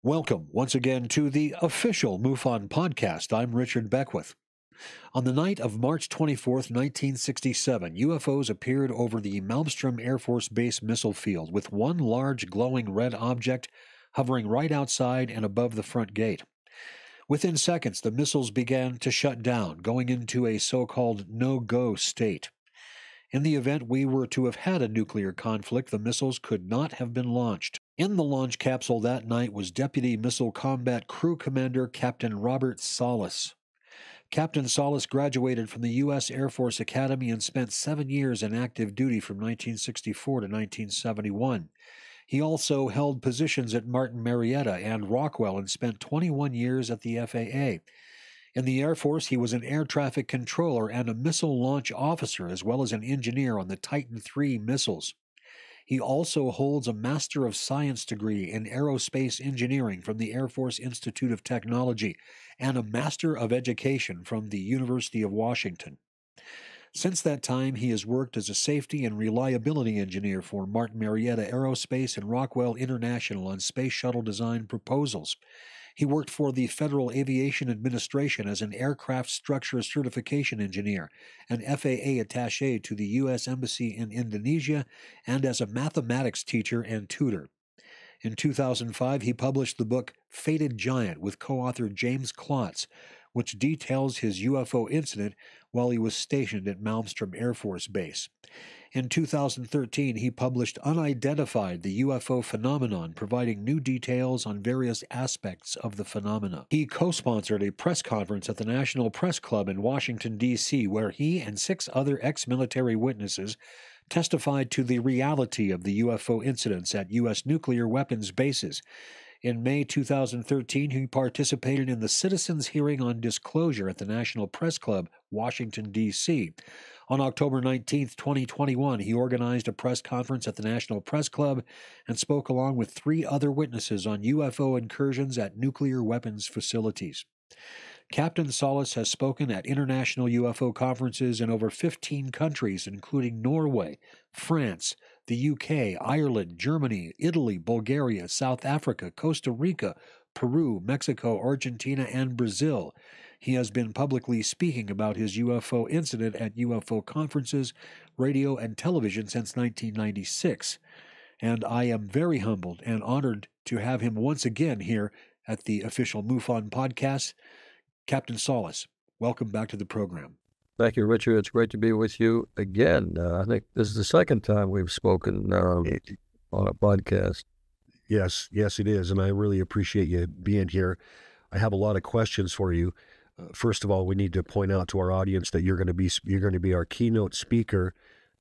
Welcome once again to the official MUFON podcast. I'm Richard Beckwith. On the night of March 24th, 1967, UFOs appeared over the Malmstrom Air Force Base missile field with one large glowing red object hovering right outside and above the front gate. Within seconds, the missiles began to shut down, going into a so-called no-go state. In the event we were to have had a nuclear conflict, the missiles could not have been launched. In the launch capsule that night was Deputy Missile Combat Crew Commander Captain Robert Salas. Captain Salas graduated from the U.S. Air Force Academy and spent 7 years in active duty from 1964 to 1971. He also held positions at Martin Marietta and Rockwell and spent 21 years at the FAA. In the Air Force, he was an air traffic controller and a missile launch officer, as well as an engineer on the Titan III missiles. He also holds a Master of Science degree in Aerospace Engineering from the Air Force Institute of Technology and a Master of Education from the University of Washington. Since that time, he has worked as a safety and reliability engineer for Martin Marietta Aerospace and Rockwell International on space shuttle design proposals. He worked for the Federal Aviation Administration as an aircraft structure certification engineer, an FAA attaché to the U.S. Embassy in Indonesia, and as a mathematics teacher and tutor. In 2005, he published the book Fated Giant with co-author James Klotz, which details his UFO incident while he was stationed at Malmstrom Air Force Base. In 2013, he published Unidentified, the UFO Phenomenon, providing new details on various aspects of the phenomena. He co-sponsored a press conference at the National Press Club in Washington, D.C., where he and 6 other ex-military witnesses testified to the reality of the UFO incidents at U.S. nuclear weapons bases. In May 2013, he participated in the Citizens Hearing on Disclosure at the National Press Club, Washington, D.C. On October 19, 2021, he organized a press conference at the National Press Club and spoke along with 3 other witnesses on UFO incursions at nuclear weapons facilities. Captain Salas has spoken at international UFO conferences in over 15 countries, including Norway, France, the UK, Ireland, Germany, Italy, Bulgaria, South Africa, Costa Rica, Peru, Mexico, Argentina, and Brazil. He has been publicly speaking about his UFO incident at UFO conferences, radio, and television since 1996. And I am very humbled and honored to have him once again here at the official MUFON podcast. Captain Salas, welcome back to the program. Thank you, Richard. It's great to be with you again. I think this is the second time we've spoken on a podcast. Yes, it is, and I really appreciate you being here. I have a lot of questions for you. First of all, we need to point out to our audience that you're going to be our keynote speaker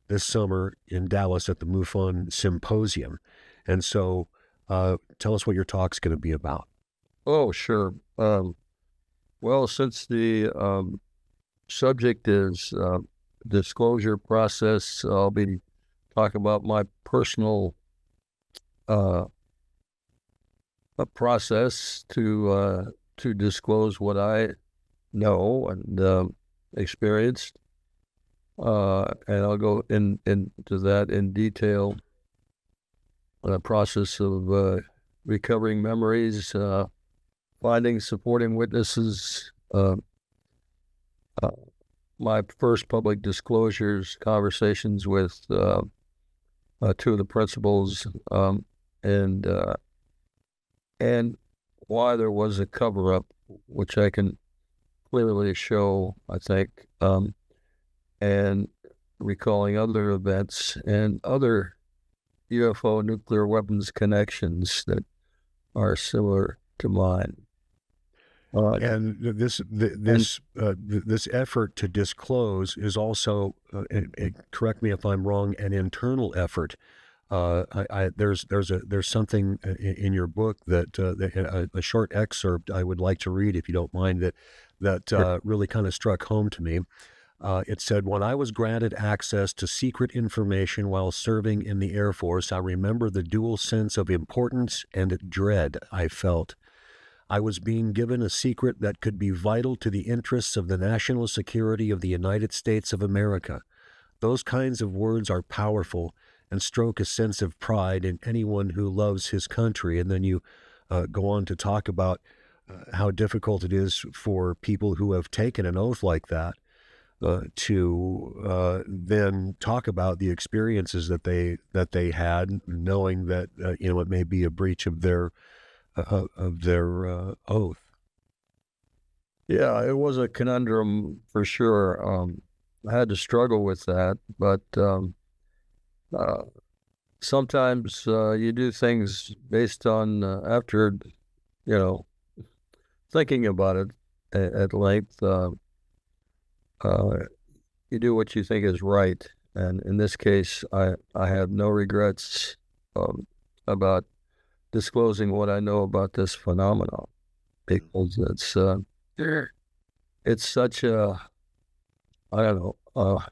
this summer in Dallas at the MUFON Symposium, and so tell us what your talk's going to be about. Oh, sure. Well, since the subject is disclosure process, I'll be talking about my personal process to disclose what I know and experienced, and I'll go into that in detail. The process of recovering memories, finding supporting witnesses, my first public disclosures, conversations with 2 of the principals, and why there was a cover-up, which I can clearly show, I think, and recalling other events and other UFO nuclear weapons connections that are similar to mine. And this effort to disclose is also, correct me if I'm wrong, an internal effort. There's something in your book that a short excerpt I would like to read, if you don't mind, that Sure. Really kind of struck home to me. It said, "When I was granted access to secret information while serving in the Air Force, I remember the dual sense of importance and dread I felt. I was being given a secret that could be vital to the interests of the national security of the United States of America. Those kinds of words are powerful and stroke a sense of pride in anyone who loves his country." And then you go on to talk about how difficult it is for people who have taken an oath like that to then talk about the experiences that they had, knowing that it may be a breach of their oath. Yeah, it was a conundrum for sure. I had to struggle with that, but sometimes you do things based on after thinking about it at length. You do what you think is right, and in this case, I have no regrets about disclosing what I know about this phenomenon, because it's such a, I don't know,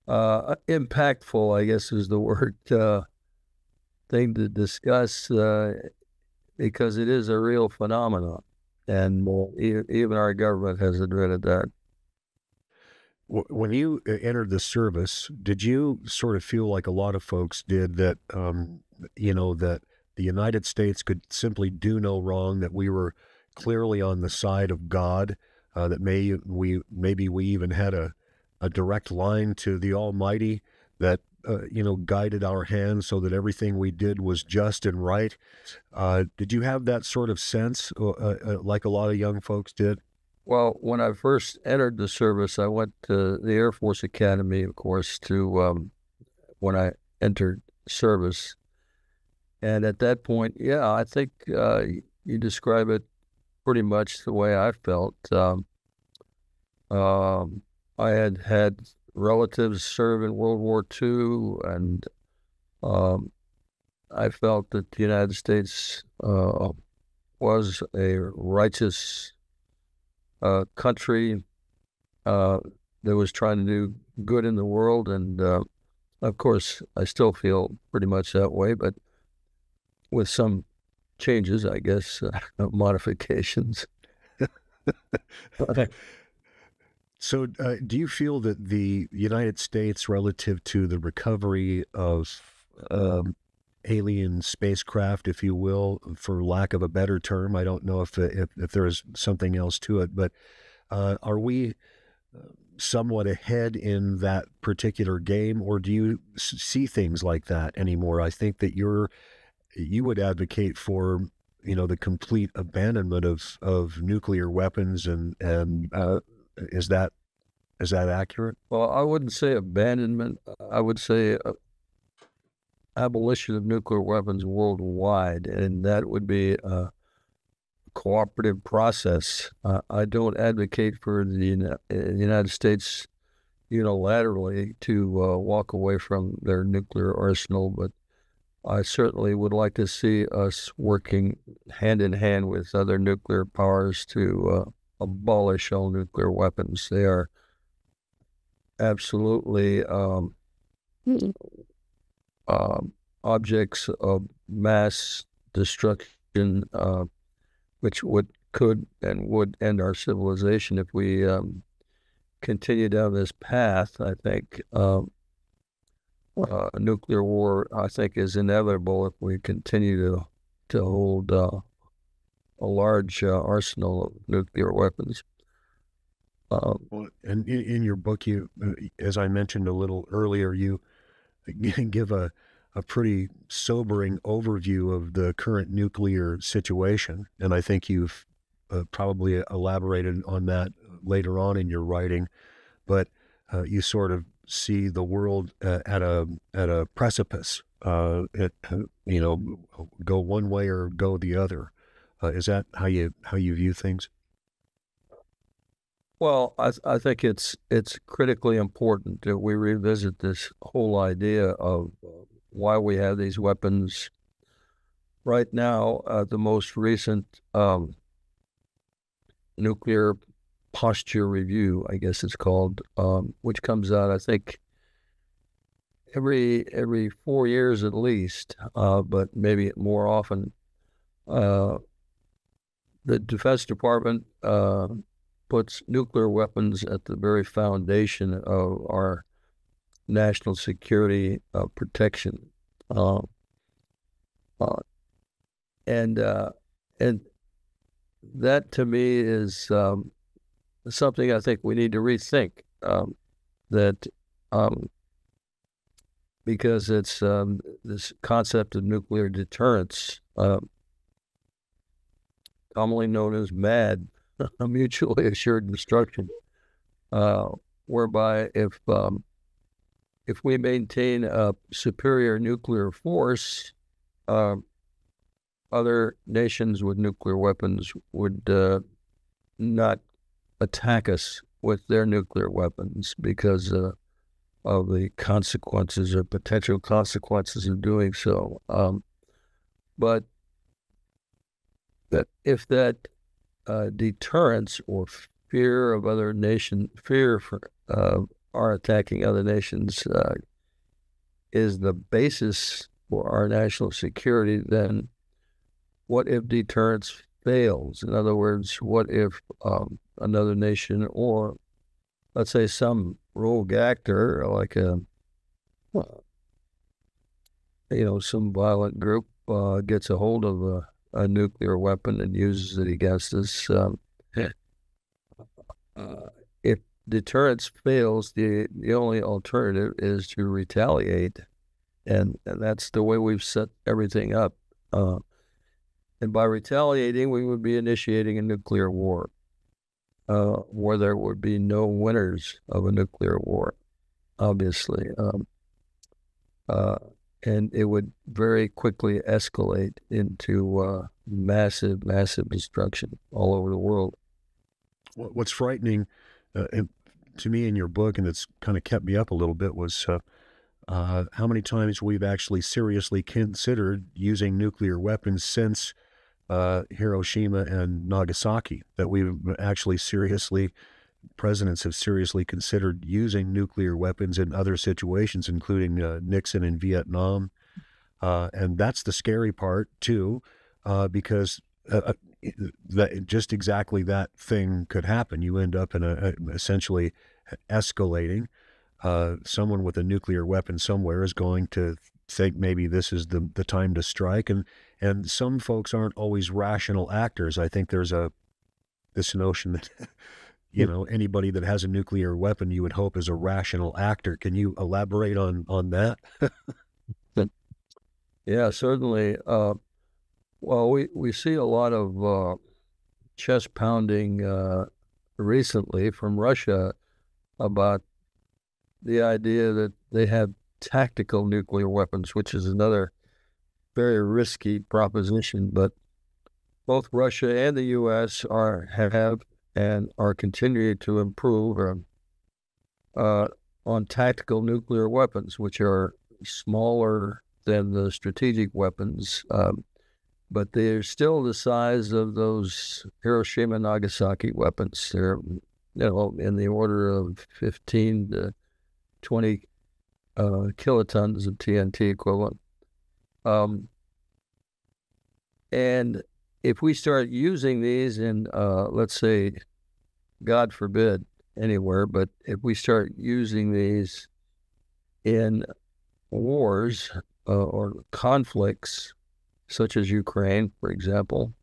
impactful, I guess is the word, thing to discuss, because it is a real phenomenon, and even our government has admitted that. When you entered the service, did you sort of feel like a lot of folks did, that that the United States could simply do no wrong, that we were clearly on the side of God, that maybe we even had a direct line to the Almighty that guided our hands so that everything we did was just and right? Did you have that sort of sense, like a lot of young folks did? Well, when I first entered the service, I went to the Air Force Academy, of course, to when I entered service. And at that point, yeah, I think you describe it pretty much the way I felt. I had relatives serve in World War II, and I felt that the United States was a righteous country that was trying to do good in the world, and of course, I still feel pretty much that way, but with some changes, I guess, modifications. So, do you feel that the United States, relative to the recovery of alien spacecraft, if you will, for lack of a better term, I don't know if there is something else to it, but are we somewhat ahead in that particular game, or do you see things like that anymore? I think that you would advocate for the complete abandonment of nuclear weapons, and is that accurate? Well, I wouldn't say abandonment. I would say abolition of nuclear weapons worldwide, and that would be a cooperative process. I don't advocate for the United States unilaterally to walk away from their nuclear arsenal, but I certainly would like to see us working hand in hand with other nuclear powers to abolish all nuclear weapons. They are absolutely objects of mass destruction, which could and would end our civilization if we continue down this path. I think a nuclear war, I think, is inevitable if we continue to hold a large arsenal of nuclear weapons. Well, and in your book, you, as I mentioned a little earlier, you give a pretty sobering overview of the current nuclear situation, and I think you've probably elaborated on that later on in your writing. But you sort of see the world at a precipice. Go one way or go the other. Is that how you view things? Well, I think it's critically important that we revisit this whole idea of why we have these weapons. Right now, the most recent nuclear posture review, I guess it's called, which comes out, I think, every 4 years at least, but maybe more often. The Defense Department puts nuclear weapons at the very foundation of our national security protection. and that to me is something I think we need to rethink. That because it's this concept of nuclear deterrence, commonly known as MAD, mutually assured destruction, whereby if we maintain a superior nuclear force, other nations with nuclear weapons would not attack us with their nuclear weapons because of the consequences or potential consequences of doing so. But that if that deterrence or fear of other nations, fear for our attacking other nations is the basis for our national security, then what if deterrence fails? In other words, what if another nation, or let's say some rogue actor like some violent group gets a hold of a nuclear weapon and uses it against us? If deterrence fails, the only alternative is to retaliate, and that's the way we've set everything up. And by retaliating, we would be initiating a nuclear war, where there would be no winners of a nuclear war, obviously. And it would very quickly escalate into massive, massive destruction all over the world. What's frightening to me in your book, and it's kind of kept me up a little bit, was how many times we've actually seriously considered using nuclear weapons since Hiroshima and Nagasaki, that we've actually presidents have seriously considered using nuclear weapons in other situations, including Nixon in Vietnam. And that's the scary part, too, because just exactly that thing could happen. You end up in essentially escalating. Someone with a nuclear weapon somewhere is going to think maybe this is the time to strike. And some folks aren't always rational actors. I think there's this notion that anybody that has a nuclear weapon you would hope is a rational actor. Can you elaborate on that? Yeah, certainly. Well, we see a lot of chest pounding recently from Russia about the idea that they have tactical nuclear weapons, which is another very risky proposition. But both Russia and the U.S. have and are continuing to improve on tactical nuclear weapons, which are smaller than the strategic weapons, but they're still the size of those Hiroshima and Nagasaki weapons. They're in the order of 15 to 20 kilotons of TNT equivalent. And if we start using these in, let's say, God forbid anywhere, but if we start using these in wars or conflicts, such as Ukraine, for example,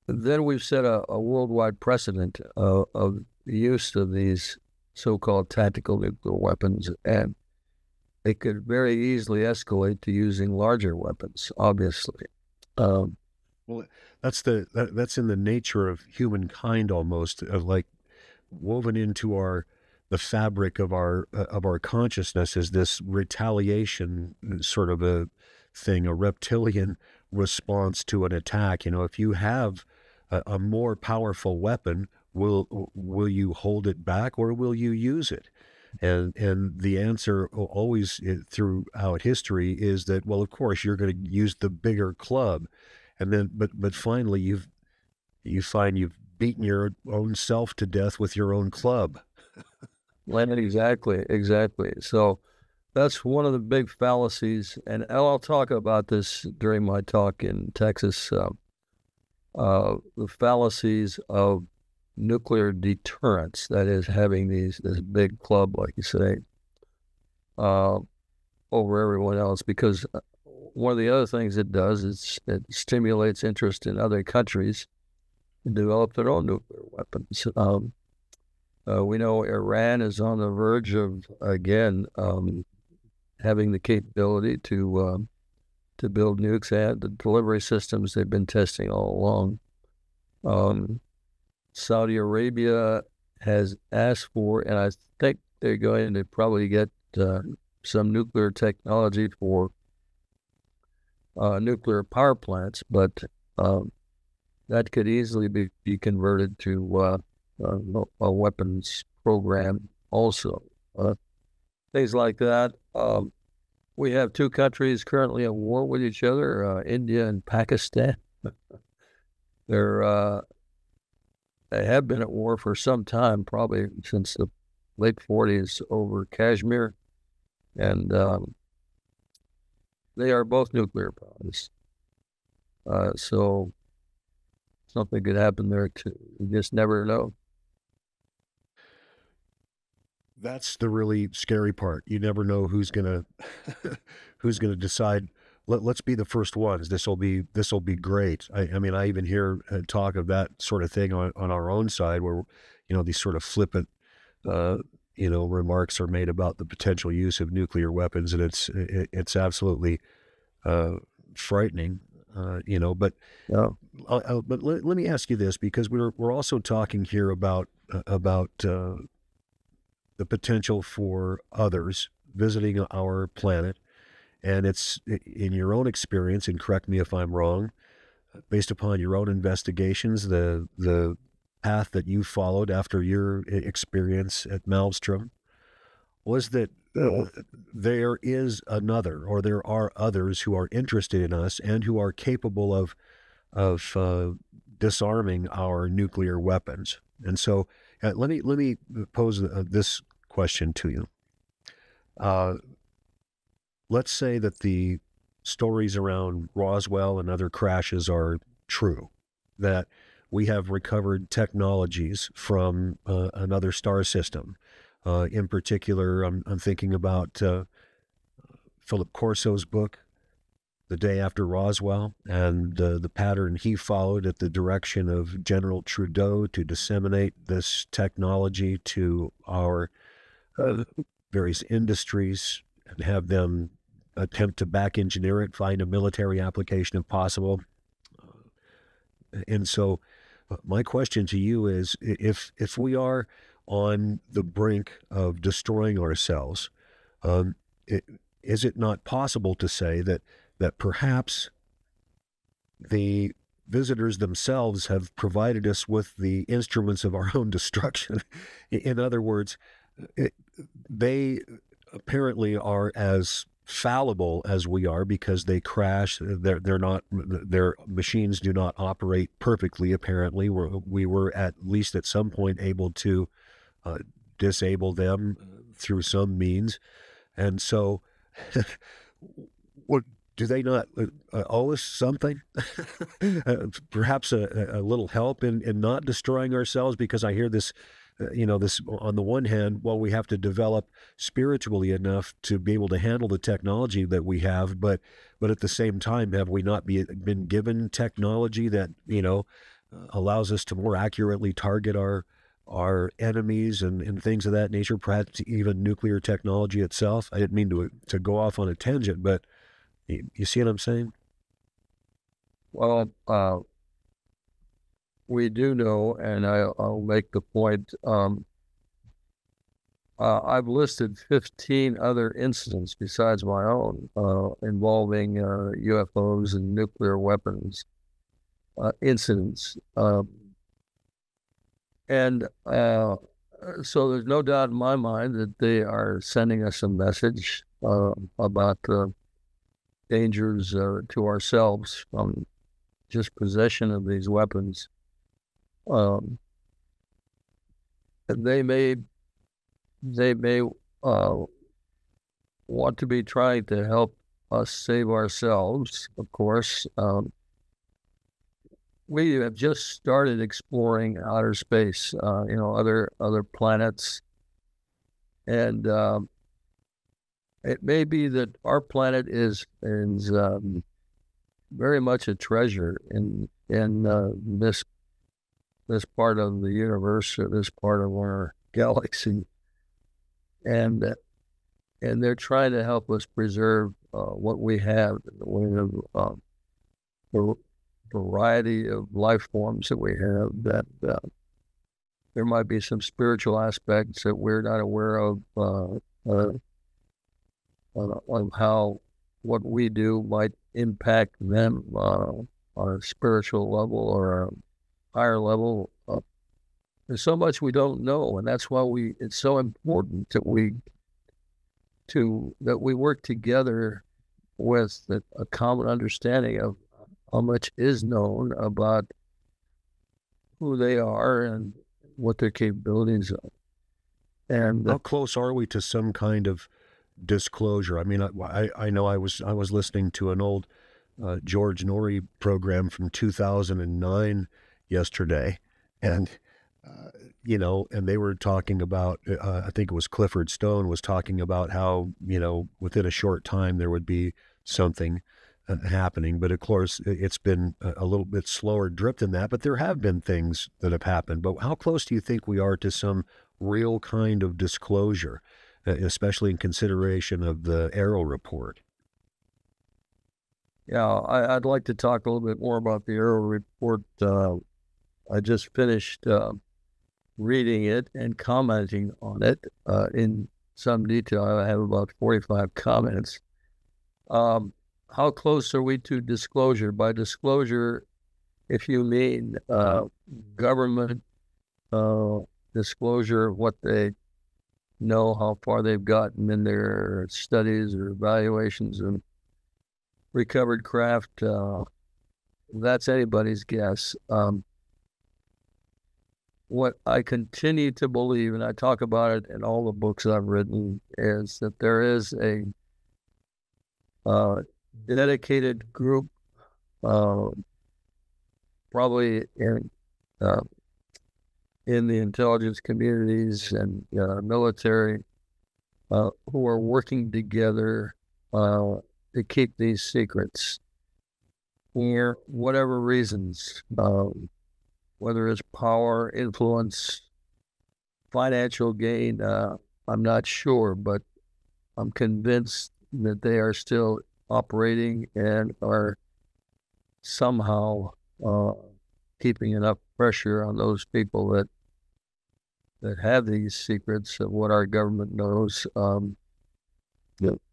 then we've set a worldwide precedent of the use of these so-called tactical nuclear weapons, and it could very easily escalate to using larger weapons, obviously. Well, that's in the nature of humankind, almost, of like woven into the fabric of our consciousness is this retaliation sort of a thing, a reptilian response to an attack. If you have a more powerful weapon, will you hold it back or will you use it? And the answer always throughout history is that, well, of course you're going to use the bigger club, and then but finally you find you've beaten your own self to death with your own club. Exactly. So that's one of the big fallacies, and I'll talk about this during my talk in Texas. The fallacies of nuclear deterrence, that is, having this big club, like you say, over everyone else. Because one of the other things it does is it stimulates interest in other countries to develop their own nuclear weapons. We know Iran is on the verge of, again, having the capability to build nukes and the delivery systems they've been testing all along. Saudi Arabia has asked for, and I think they're going to probably get some nuclear technology for nuclear power plants, but that could easily be converted to a weapons program also. Things like that. We have two countries currently at war with each other, India and Pakistan. They have been at war for some time, probably since the late 40s over Kashmir. And they are both nuclear powers. So something could happen there too. You just never know. That's the really scary part. You never know who's gonna decide. Let's be the first ones. This will be great. I mean, I even hear talk of that sort of thing on our own side, where these sort of flippant remarks are made about the potential use of nuclear weapons, and it's absolutely frightening. But Yeah. but let me ask you this, because we're also talking here about the potential for others visiting our planet. And it's, in your own experience, and correct me if I'm wrong, based upon your own investigations, the path that you followed after your experience at Malmstrom was that there is another, or there are others who are interested in us and who are capable of disarming our nuclear weapons. And so let me pose this question to you. Let's say that the stories around Roswell and other crashes are true, that we have recovered technologies from another star system. In particular, I'm thinking about Philip Corso's book, The Day After Roswell, and the pattern he followed at the direction of General Trudeau to disseminate this technology to our various industries and have them attempt to back engineer it, find a military application if possible. And so my question to you is, if we are on the brink of destroying ourselves, is it not possible to say that perhaps the visitors themselves have provided us with the instruments of our own destruction? In other words, they apparently are as fallible as we are, because they crash. Their machines do not operate perfectly. Apparently, we were at least at some point able to disable them through some means. And so, do they not owe us something? Perhaps a little help in not destroying ourselves? Because I hear this. This, on the one hand, well, we have to develop spiritually enough to be able to handle the technology that we have, but at the same time, have we not been given technology that allows us to more accurately target our enemies and things of that nature, perhaps even nuclear technology itself? I didn't mean to go off on a tangent, but you see what I'm saying? Well, we do know, and I'll make the point, I've listed 15 other incidents besides my own involving UFOs and nuclear weapons incidents. And so there's no doubt in my mind that they are sending us a message about the dangers to ourselves from just possession of these weapons. They may want to be trying to help us save ourselves, of course. We have just started exploring outer space, other planets, and It may be that our planet is very much a treasure in this part of the universe, or this part of our galaxy, and they're trying to help us preserve what we have in the way of the variety of life forms that we have. That there might be some spiritual aspects that we're not aware of how what we do might impact them on a spiritual level or a higher level. There's so much we don't know, and that's why it's so important that we work together with a common understanding of how much is known about who they are and what their capabilities are. And how close are we to some kind of disclosure? I mean, I know I was listening to an old George Norrie program from 2009 yesterday, and and they were talking about, I think it was Clifford Stone was talking about how, within a short time there would be something happening. But of course, it's been a little bit slower drip than that, but there have been things that have happened. But how close do you think we are to some real kind of disclosure, especially in consideration of the Aero report? Yeah, I'd like to talk a little bit more about the Aero report. I just finished reading it and commenting on it in some detail. I have about 45 comments. How close are we to disclosure? By disclosure, if you mean government disclosure of what they know, how far they've gotten in their studies or evaluations of recovered craft, that's anybody's guess. What I continue to believe, and I talk about it in all the books I've written, is that there is a dedicated group, probably in the intelligence communities and military, who are working together to keep these secrets for whatever reasons, whether it's power, influence, financial gain. I'm not sure, but I'm convinced that they are still operating and are somehow keeping enough pressure on those people that have these secrets of what our government knows,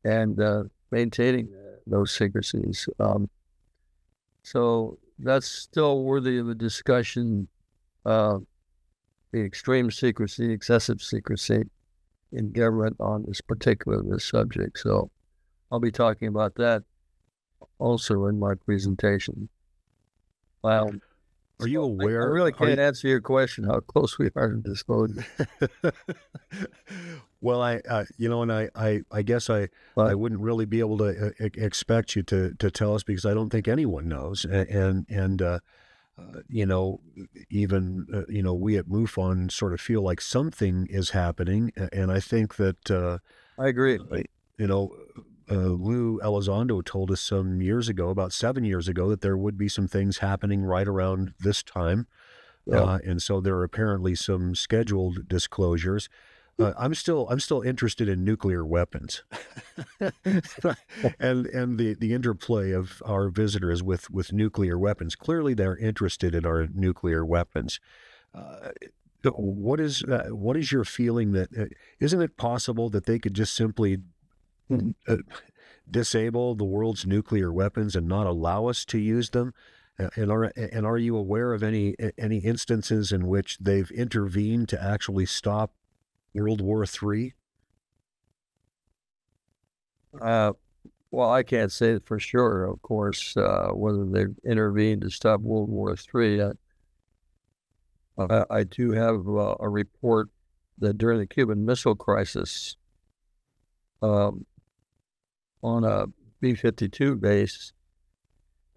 and maintaining those secrecies. So that's still worthy of a discussion, the extreme secrecy, excessive secrecy in government on this subject. So I'll be talking about that also in my presentation. Wow. Are you aware? I really can't answer your question, how close we are to disclosure. Well, I guess I wouldn't really be able to expect you to tell us, because I don't think anyone knows. And even we at MUFON sort of feel like something is happening. And I think that I agree. Lou Elizondo told us some years ago, about 7 years ago, that there would be some things happening right around this time. Yeah. And so there are apparently some scheduled disclosures. I'm still interested in nuclear weapons and the interplay of our visitors with nuclear weapons. Clearly, they're interested in our nuclear weapons. What is your feeling that isn't it possible that they could just simply disable the world's nuclear weapons and not allow us to use them? And are you aware of any instances in which they've intervened to actually stop World War III? Well, I can't say for sure, of course, whether they've intervened to stop World War III. I do have a report that during the Cuban Missile Crisis, on a B-52 base,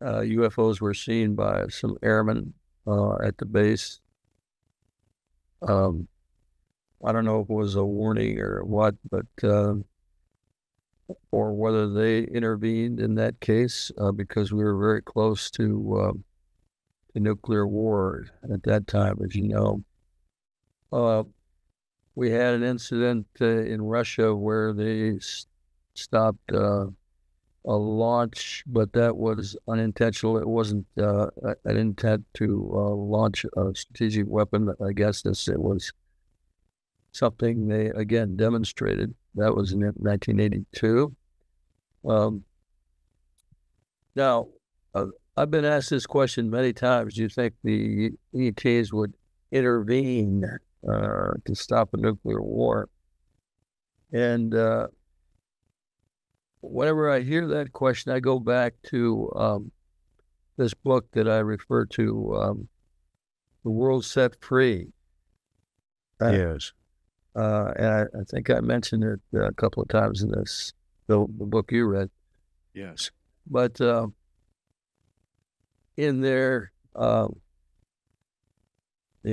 UFOs were seen by some airmen at the base. I don't know if it was a warning or what, but or whether they intervened in that case, because we were very close to the nuclear war at that time, as you know. We had an incident in Russia where they stopped a launch, but that was unintentional. It wasn't an intent to launch a strategic weapon against us. It was something they, again, demonstrated. That was in 1982. Now, I've been asked this question many times. Do you think the ETs would intervene to stop a nuclear war? And whenever I hear that question, I go back to this book that I refer to, The World Set Free. Yes. And I think I mentioned it a couple of times in this, the book you read. Yes. But in there, the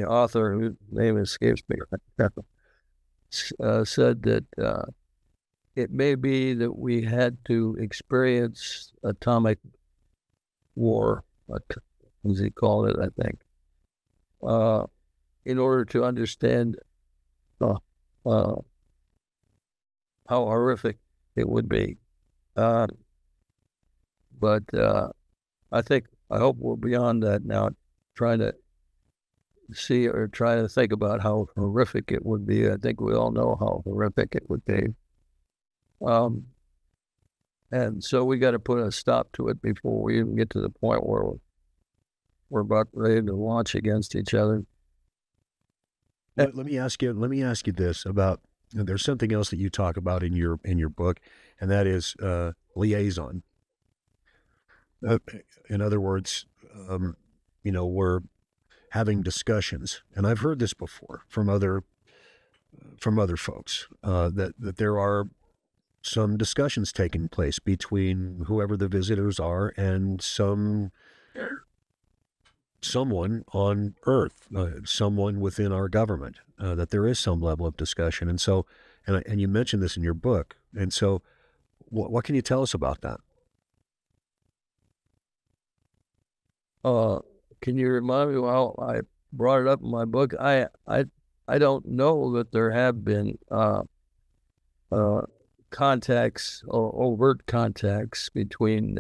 author, whose name escapes me, said that it may be that we had to experience atomic war, as he called it, I think, in order to understand how horrific it would be. But I hope we're beyond that now, trying to see or try to think about how horrific it would be. I think we all know how horrific it would be. And so we got to put a stop to it before we even get to the point where we're about ready to launch against each other. Let me ask you this about, there's something else that you talk about in your book, and that is liaison. In other words, we're having discussions, and I've heard this before from other folks, that there are some discussions taking place between whoever the visitors are and someone on Earth, someone within our government, that there is some level of discussion. And so, and you mentioned this in your book. And so what can you tell us about that? Can you remind me how I brought it up in my book? I don't know that there have been contacts or overt contacts between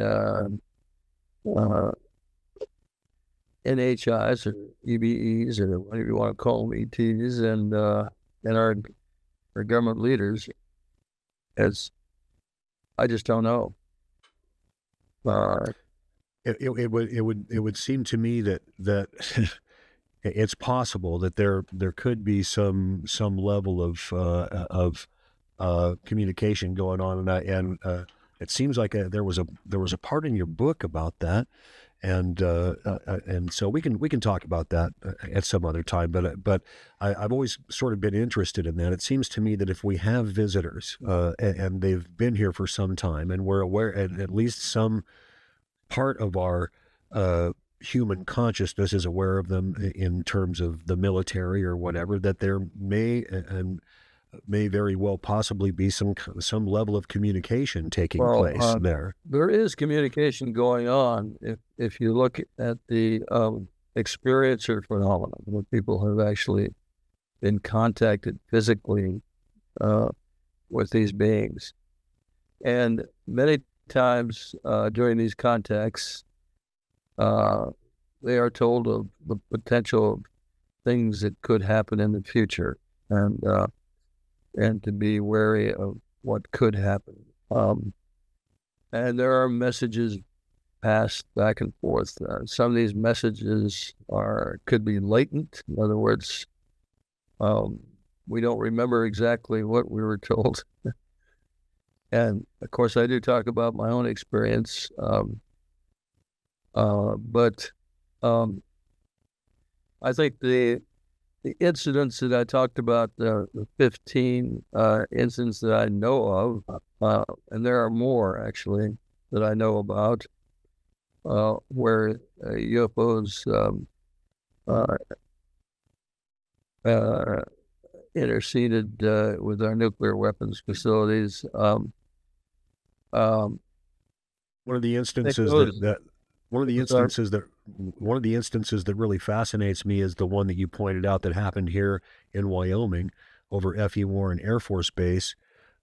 NHIs or EBEs or whatever you want to call them, ETs, and our government leaders. As I just don't know. It would seem to me that it's possible that there could be some level of communication going on, and it seems like there was a part in your book about that, and so we can talk about that at some other time. But I've always sort of been interested in that. It seems to me that if we have visitors and they've been here for some time, and we're aware, and at least some part of our human consciousness is aware of them in terms of the military or whatever, that there may very well possibly be some level of communication taking place there. There is communication going on if you look at the experiencer phenomenon, where people have actually been contacted physically with these beings. And many times during these contacts, they are told of the potential things that could happen in the future, and to be wary of what could happen. And there are messages passed back and forth. Some of these messages could be latent. In other words, we don't remember exactly what we were told. And of course, I do talk about my own experience. But I think the incidents that I talked about, the 15 incidents that I know of, and there are more actually that I know about, where UFOs interceded with our nuclear weapons facilities. Um, One of the instances one of the instances that really fascinates me is the one that you pointed out that happened here in Wyoming over F.E. Warren Air Force Base,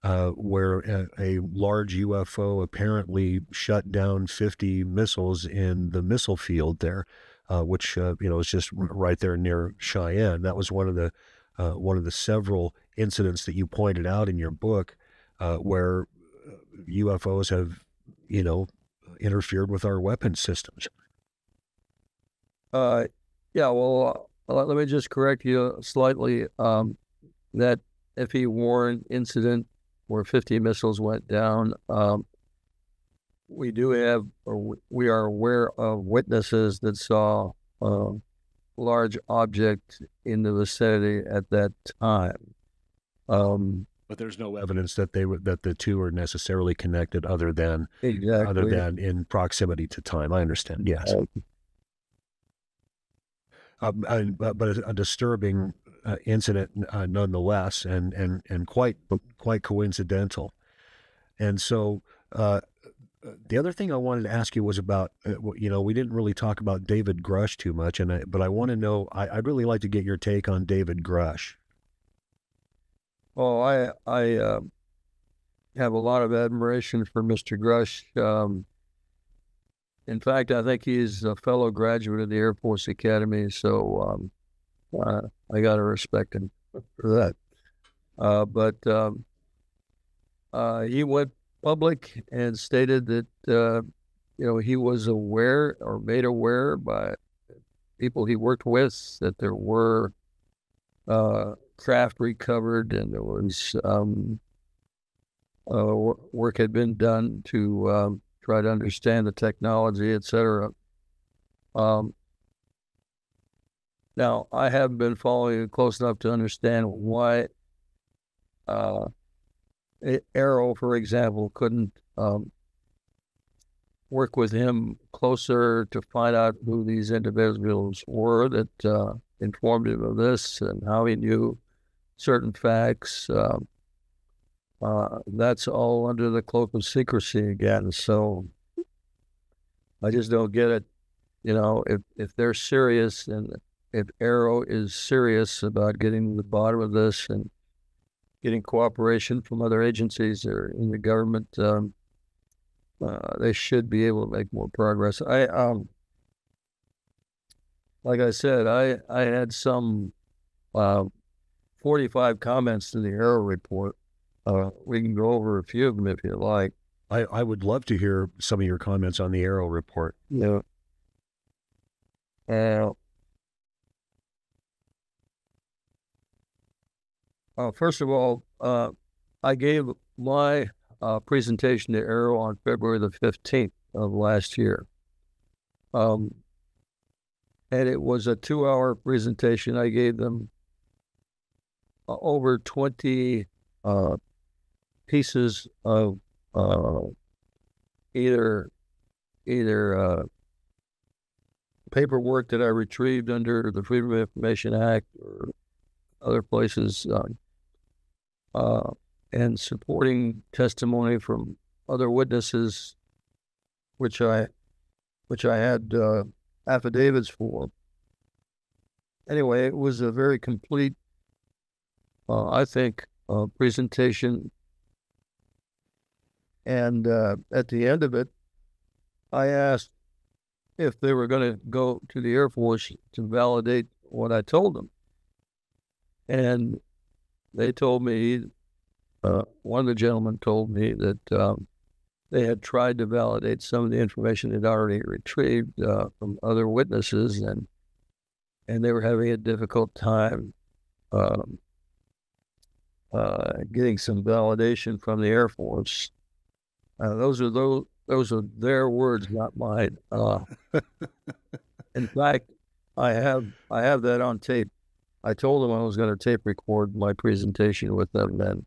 where a large UFO apparently shut down 50 missiles in the missile field there, which is just right there near Cheyenne. That was one of the several incidents that you pointed out in your book, where UFOs have, interfered with our weapon systems. Yeah, well, let me just correct you slightly. That F.E. Warren incident where 50 missiles went down, we are aware of witnesses that saw a large object in the vicinity at that time. But there's no evidence that the two are necessarily connected other than in proximity to time. I understand. Yes. But a disturbing incident nonetheless, and quite coincidental. And so the other thing I wanted to ask you was about, we didn't really talk about David Grush too much, but I want to know, I'd really like to get your take on David Grush. Oh, I have a lot of admiration for Mr. Grush. In fact, I think he's a fellow graduate of the Air Force Academy, so I got to respect him for that. But he went public and stated that, he was aware or made aware by people he worked with that there were craft recovered, and there was work had been done to try to understand the technology, etc. Now, I haven't been following it close enough to understand why Arrow, for example, couldn't work with him closer to find out who these individuals were that informed him of this and how he knew certain facts. That's all under the cloak of secrecy again. So I just don't get it. If they're serious, and if Arrow is serious about getting to the bottom of this and getting cooperation from other agencies or in the government, they should be able to make more progress. Like I said, I had some 45 comments to the Arrow report. We can go over a few of them if you like. I would love to hear some of your comments on the Arrow report. Yeah. First of all, I gave my presentation to Arrow on February the 15th of last year. And it was a 2-hour presentation. I gave them over 20 pieces of either paperwork that I retrieved under the Freedom of Information Act or other places, and supporting testimony from other witnesses, which I had affidavits for. Anyway, it was a very complete, I think, presentation. And at the end of it, I asked if they were going to go to the Air Force to validate what I told them. And they told me, one of the gentlemen told me that they had tried to validate some of the information they'd already retrieved from other witnesses, and they were having a difficult time getting some validation from the Air Force. Those are their words, not mine. In fact, I have that on tape. I told them I was going to tape record my presentation with them then,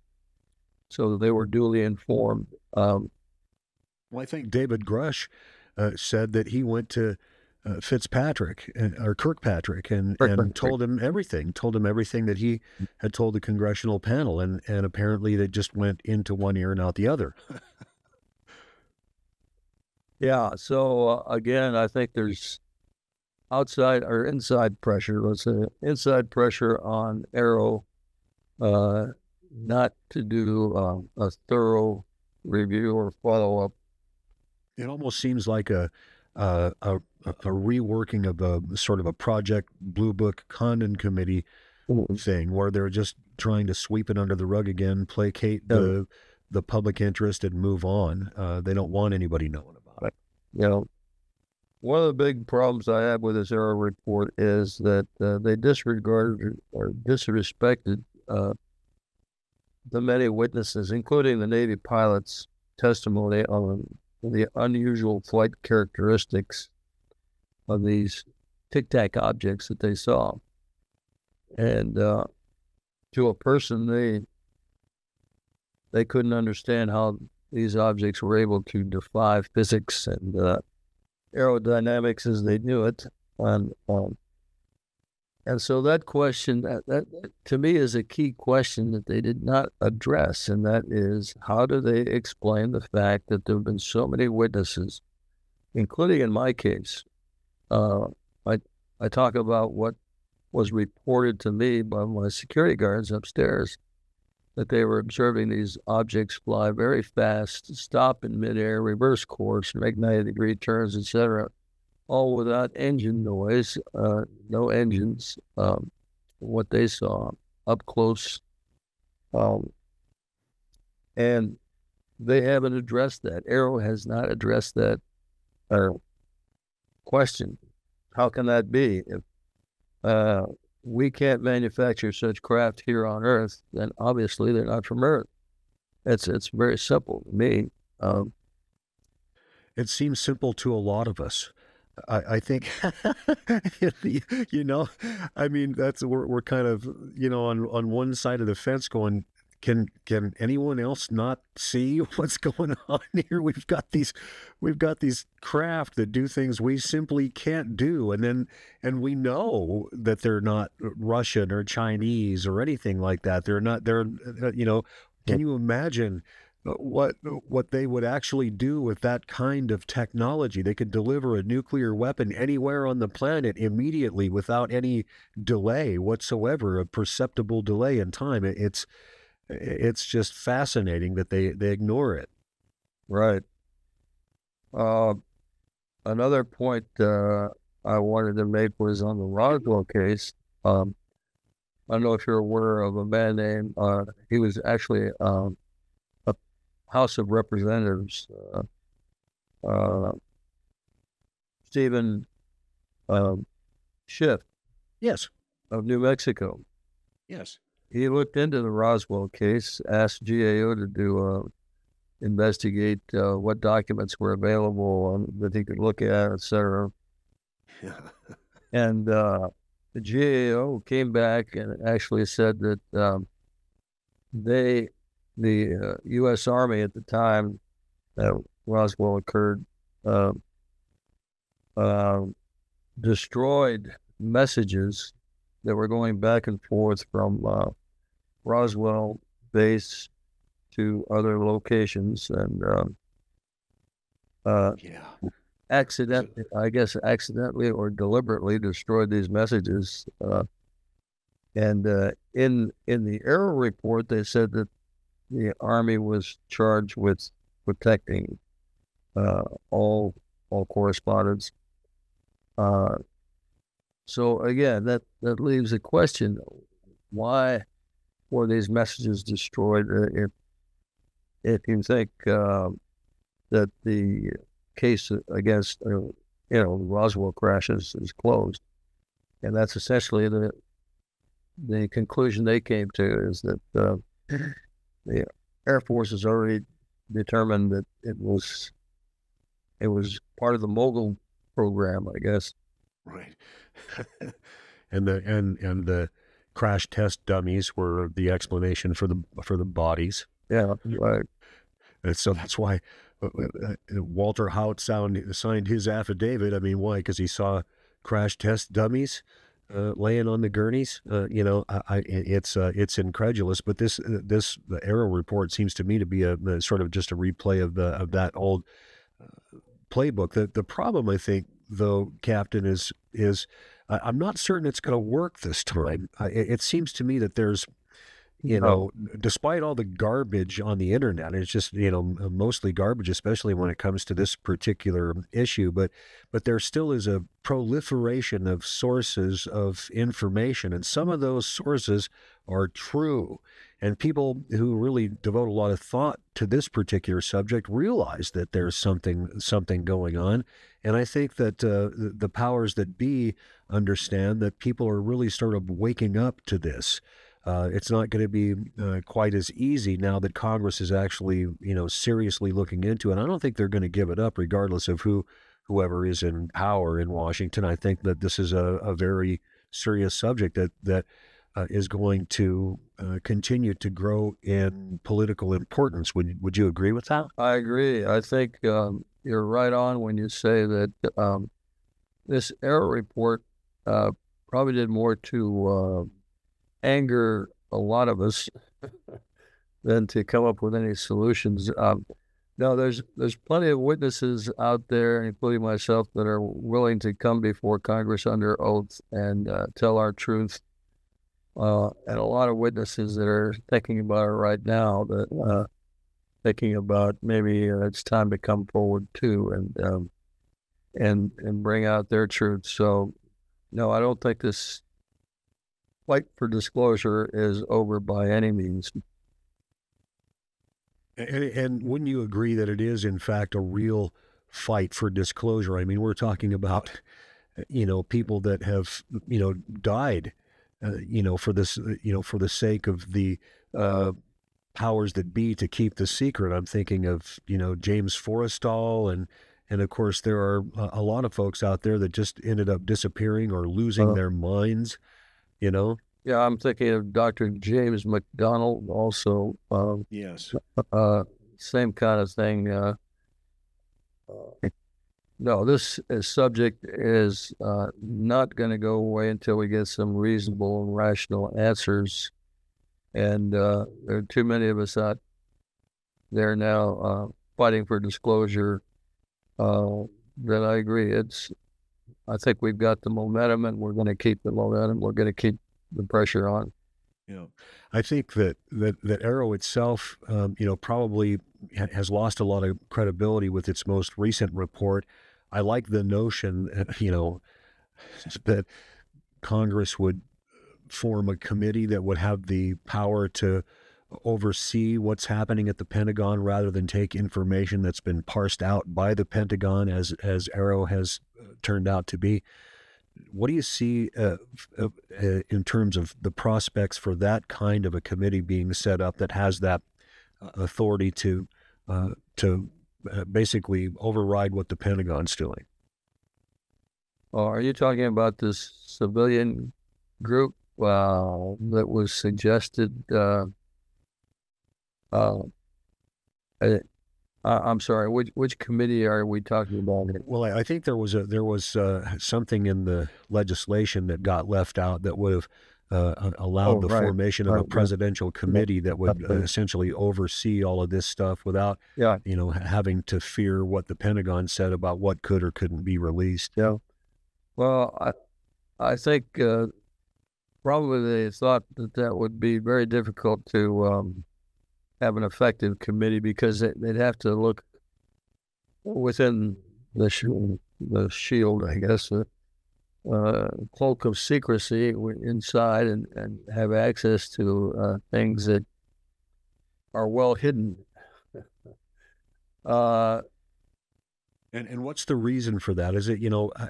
so they were duly informed. Well, I think David Grush said that he went to Kirkpatrick and told him everything that he had told the congressional panel, and apparently they just went into one ear and out the other. Yeah. So again, I think there's outside or inside pressure. Let's say inside pressure on Aero, not to do a thorough review or follow up. It almost seems like a reworking of a sort of a Project Blue Book Condon Committee thing, where they're just trying to sweep it under the rug again, placate the public interest, and move on. They don't want anybody knowing about it. You know, one of the big problems I have with this Aero report is that they disregarded or disrespected the many witnesses, including the Navy pilots' testimony on the unusual flight characteristics of these tic-tac objects that they saw. And to a person, they couldn't understand how these objects were able to defy physics and aerodynamics as they knew it. And so that question, that to me is a key question that they did not address, and that is, how do they explain the fact that there have been so many witnesses, including in my case? I talk about what was reported to me by my security guards upstairs, that they were observing these objects fly very fast, stop in midair, reverse course, make 90-degree turns, etc., all without engine noise, no engines, what they saw up close. And they haven't addressed that. Aero has not addressed that question. How can that be? If we can't manufacture such craft here on Earth, then obviously they're not from Earth. It's very simple to me. It seems simple to a lot of us. I think, you know, I mean, we're kind of, you know, on one side of the fence going, can anyone else not see what's going on here? We've got these craft that do things we simply can't do, and we know that they're not Russian or Chinese or anything like that. They're you know, can you imagine what they would actually do with that kind of technology? They could deliver a nuclear weapon anywhere on the planet immediately without any delay whatsoever, a perceptible delay in time. It's just fascinating that they ignore it. Right. Another point I wanted to make was on the Roswell case. I don't know if you're aware of a man named, he was actually a House of Representatives, Stephen Schiff. Yes. Of New Mexico. Yes. He looked into the Roswell case, asked GAO to investigate what documents were available that he could look at, etc. Yeah. And the GAO came back and actually said that the U.S. Army at the time that Roswell occurred destroyed messages that were going back and forth from Roswell base to other locations, and accidentally or deliberately destroyed these messages. And in the Aero report, they said that the Army was charged with protecting all correspondence. So again, that leaves a question: why were these messages destroyed? If you think that the case against the Roswell crashes is closed, and that's essentially the conclusion they came to, is that the Air Force has already determined that it was part of the Mogul program, I guess. Right. and the crash test dummies were the explanation for the bodies. Yeah, right. And so that's why Walter Haut signed his affidavit. I mean, why? Because he saw crash test dummies laying on the gurneys. It's incredulous. But the Aero report seems to me to be a sort of just a replay of that old playbook. The problem, I think, though, Captain, is I'm not certain it's going to work this time. It seems to me that there's, despite all the garbage on the internet, it's just, mostly garbage, especially when it comes to this particular issue. But there still is a proliferation of sources of information, and some of those sources are true. And people who really devote a lot of thought to this particular subject realize that there's something going on. And I think that the powers that be understand that people are really sort of waking up to this. It's not going to be quite as easy now that Congress is actually, seriously looking into it. I don't think they're going to give it up, regardless of whoever is in power in Washington. I think that this is a very serious subject that is going to continue to grow in political importance. Would you agree with that? I agree. I think you're right on when you say that this Aero report probably did more to anger a lot of us than to come up with any solutions. No, there's plenty of witnesses out there, including myself, that are willing to come before Congress under oath and tell our truth. And a lot of witnesses that are thinking about it right now, that thinking about maybe it's time to come forward too and bring out their truth. So, no, I don't think this fight for disclosure is over by any means. And wouldn't you agree that it is, in fact, a real fight for disclosure? I mean, we're talking about, people that have, died, for this, for the sake of the powers that be to keep the secret. I'm thinking of, James Forrestal, and of course there are a lot of folks out there that just ended up disappearing or losing their minds, Yeah, I'm thinking of Dr. James McDonald also. Yes. Same kind of thing. No, this subject is not going to go away until we get some reasonable and rational answers. And there are too many of us out there now fighting for disclosure. That I agree. I think we've got the momentum, and we're going to keep the momentum. We're going to keep the pressure on. Yeah, I think that Aero itself, probably has lost a lot of credibility with its most recent report. I like the notion, that Congress would form a committee that would have the power to oversee what's happening at the Pentagon rather than take information that's been parsed out by the Pentagon, as Aero has turned out to be. What do you see in terms of the prospects for that kind of a committee being set up that has that authority to basically override what the Pentagon's doing? Are you talking about this civilian group that was suggested? I'm sorry. Which committee are we talking about? Well, I think there was something in the legislation that got left out that would have allowed the formation of a presidential committee that would essentially oversee all of this stuff without, having to fear what the Pentagon said about what could or couldn't be released. Yeah. Well, I think probably they thought that would be very difficult to have an effective committee, because they'd have to look within the shield, I guess, cloak of secrecy inside, and have access to things that are well hidden. And what's the reason for that? Is it,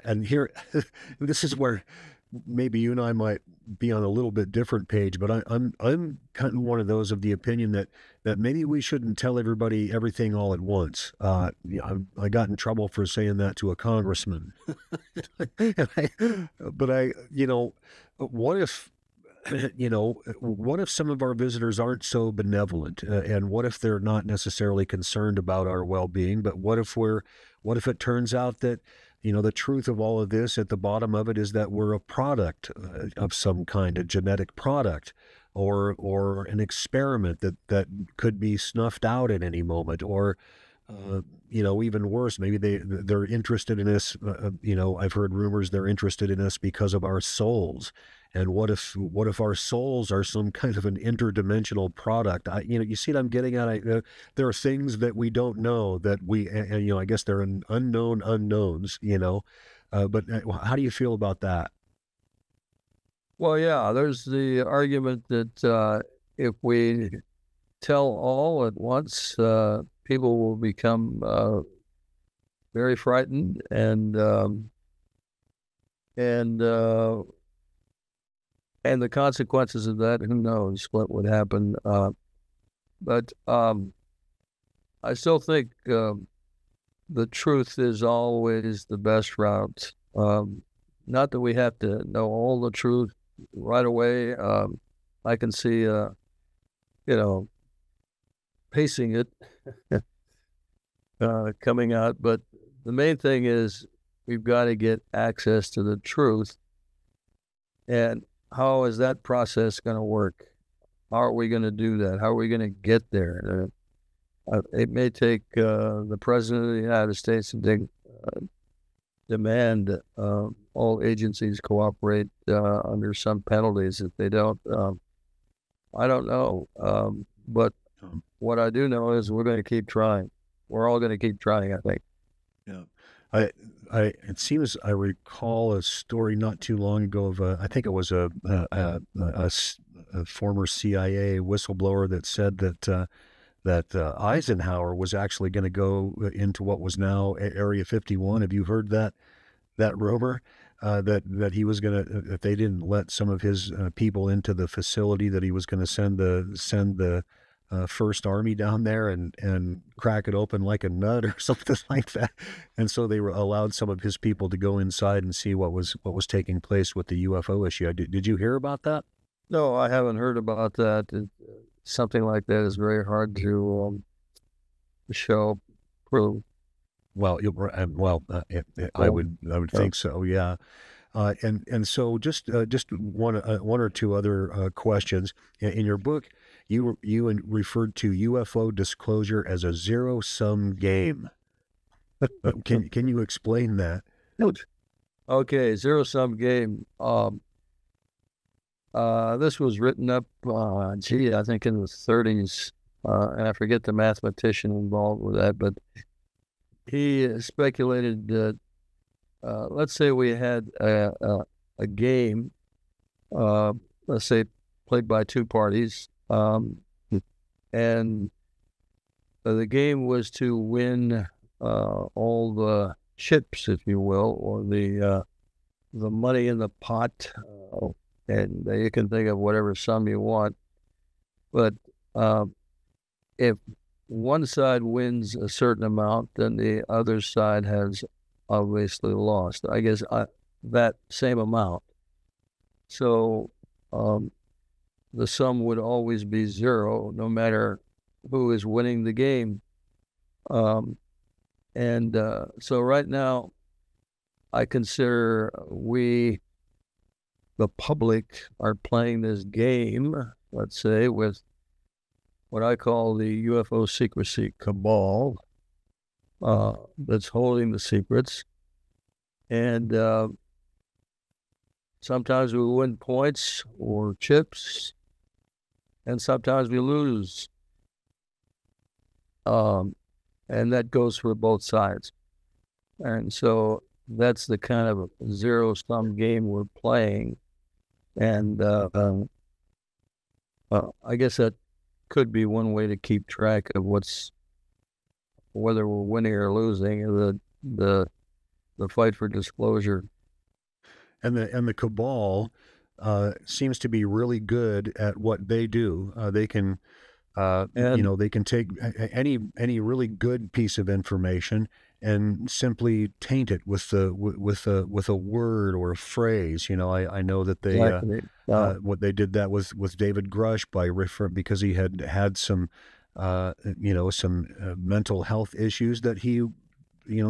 and here, this is where maybe you and I might be on a little bit different page, but I'm kind of one of those of the opinion that maybe we shouldn't tell everybody everything all at once. I got in trouble for saying that to a congressman. But what if, what if some of our visitors aren't so benevolent, and what if they're not necessarily concerned about our well-being, but what if it turns out that, the truth of all of this, at the bottom of it, is that we're a product of some kind, a genetic product, or an experiment that could be snuffed out at any moment, or even worse, maybe they're interested in us. I've heard rumors they're interested in us because of our souls. And what if our souls are some kind of an interdimensional product? You see what I'm getting at? There are things that we don't know that I guess they're an unknown unknowns. But how do you feel about that? Well, yeah, there's the argument that if we tell all at once, people will become very frightened, and the consequences of that, who knows what would happen. But I still think the truth is always the best route. Not that we have to know all the truth right away. I can see, pacing it coming out. But the main thing is we've got to get access to the truth. And how is that process going to work? How are we going to do that? How are we going to get there? It may take the President of the United States to demand all agencies cooperate under some penalties if they don't. I don't know. But what I do know is we're going to keep trying. We're all going to keep trying, I think. Yeah. It seems I recall a story not too long ago of I think it was a former CIA whistleblower that said that Eisenhower was actually going to go into what was now Area 51. Have you heard that rumor? That he was going to, if they didn't let some of his people into the facility, that he was going to send the First Army down there and crack it open like a nut or something like that. And so they allowed some of his people to go inside and see what was taking place with the UFO issue. Did you hear about that? No, I haven't heard about that. Something like that is very hard to show, prove. Well, I would think so. Yeah. And so just one or two other questions in your book. You referred to UFO disclosure as a zero-sum game. Can you explain that? Okay, zero-sum game. This was written up, I think in the 30s, and I forget the mathematician involved with that, but he speculated that, let's say we had a game, let's say played by two parties, and the game was to win all the chips, if you will, or the money in the pot, and you can think of whatever sum you want. But if one side wins a certain amount, then the other side has obviously lost, I guess, that same amount. So the sum would always be zero, no matter who is winning the game. So right now, I consider we, the public, are playing this game, let's say, with what I call the UFO secrecy cabal that's holding the secrets. And sometimes we win points or chips, and sometimes we lose. And that goes for both sides. And so that's the kind of zero-sum game we're playing. And I guess that could be one way to keep track of whether we're winning or losing, the fight for disclosure. And the cabal seems to be really good at what they do. They can, they can take any really good piece of information and simply taint it with a word or a phrase. I know that they what they did that with David Grush because he had some mental health issues that he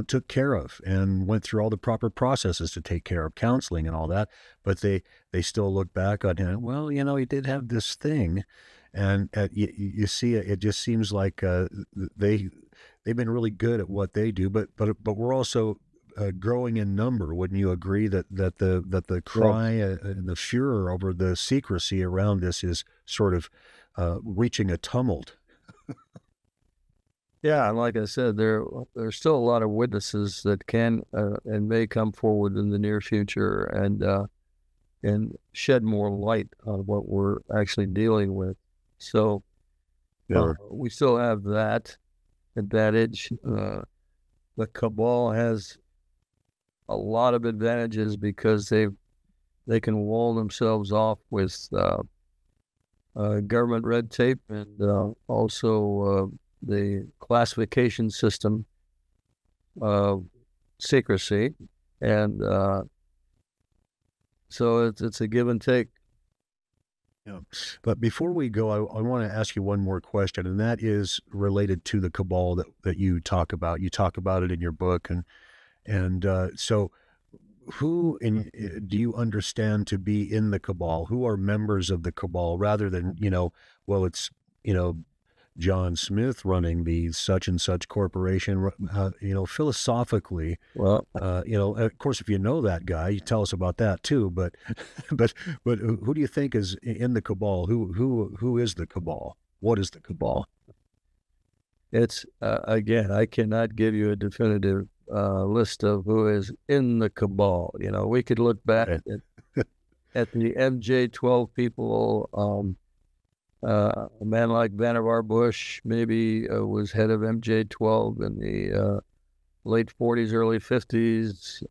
took care of and went through all the proper processes to take care of, counseling and all that. But they still look back on him. Well, he did have this thing, and you see, it just seems like they they've been really good at what they do, but we're also growing in number. Wouldn't you agree that the cry and the furor over the secrecy around this is sort of reaching a tumult? Yeah, and like I said, there's still a lot of witnesses that can and may come forward in the near future and shed more light on what we're actually dealing with. So we still have that advantage. The cabal has a lot of advantages because they can wall themselves off with government red tape and also the classification system of secrecy, and so it's a give and take. Yeah. But before we go, I want to ask you one more question, and that is related to the cabal that you talk about. You talk about it in your book, and so who do you understand to be in the cabal? Who are members of the cabal, rather than, well, it's, John Smith running the such and such corporation, philosophically, Well, of course, if you know that guy, you tell us about that too. But who do you think is in the cabal? Who is the cabal? What is the cabal? it's again, I cannot give you a definitive list of who is in the cabal. We could look back at the MJ-12 people. A man like Vannevar Bush maybe was head of MJ-12 in the late 40s, early 50s.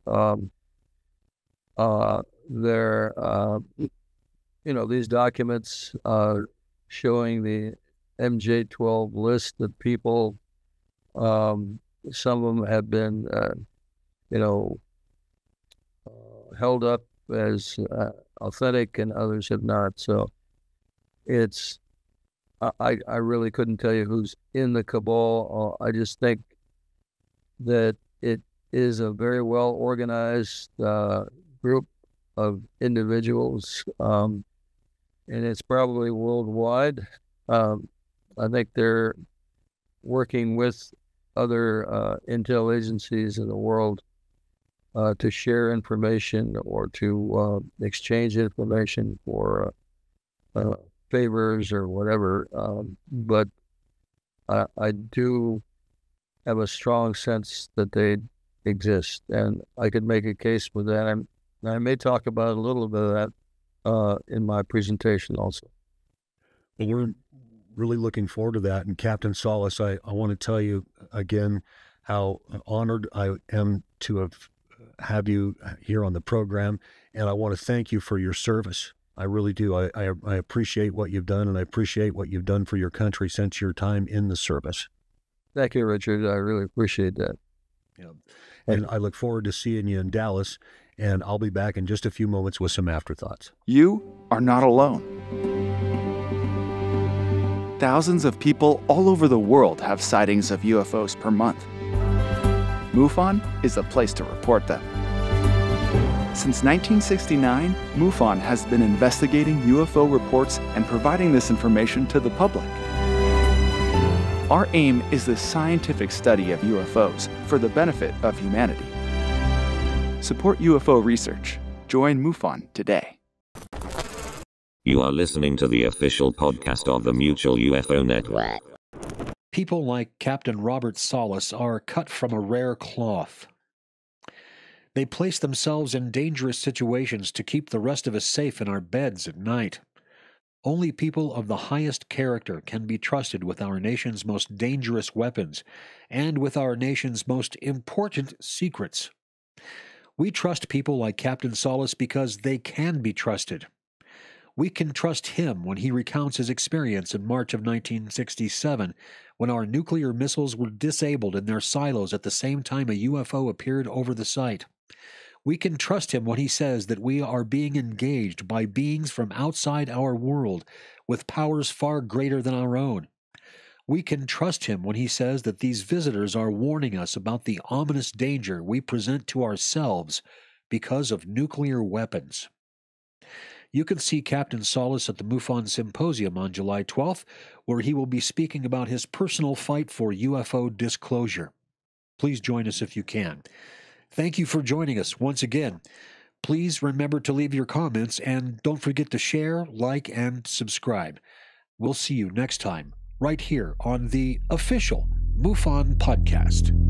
These documents showing the MJ-12 list of people. Some of them have been, held up as authentic, and others have not. So I really couldn't tell you who's in the cabal. I just think that it is a very well organized group of individuals, and it's probably worldwide. I think they're working with other intel agencies in the world to share information or to exchange information for favors or whatever. But I do have a strong sense that they exist, and I could make a case for that. I may talk about a little bit of that in my presentation also. Well, we're really looking forward to that. And Captain Salas, I want to tell you again how honored I am to have you here on the program, and I want to thank you for your service. I really do. I appreciate what you've done, and I appreciate what you've done for your country since your time in the service. Thank you, Richard. I really appreciate that. Yeah. And I look forward to seeing you in Dallas, and I'll be back in just a few moments with some afterthoughts. You are not alone. Thousands of people all over the world have sightings of UFOs per month. MUFON is the place to report them. Since 1969, MUFON has been investigating UFO reports and providing this information to the public. Our aim is the scientific study of UFOs for the benefit of humanity. Support UFO research. Join MUFON today. You are listening to the official podcast of the Mutual UFO Network. People like Captain Robert Salas are cut from a rare cloth. They place themselves in dangerous situations to keep the rest of us safe in our beds at night. Only people of the highest character can be trusted with our nation's most dangerous weapons and with our nation's most important secrets. We trust people like Captain Salas because they can be trusted. We can trust him when he recounts his experience in March of 1967, when our nuclear missiles were disabled in their silos at the same time a UFO appeared over the site. We can trust him when he says that we are being engaged by beings from outside our world with powers far greater than our own. We can trust him when he says that these visitors are warning us about the ominous danger we present to ourselves because of nuclear weapons. You can see Captain Salas at the MUFON Symposium on July 12th, where he will be speaking about his personal fight for UFO disclosure. Please join us if you can. Thank you for joining us once again. Please remember to leave your comments, and don't forget to share, like, and subscribe. We'll see you next time, right here on the official MUFON Podcast.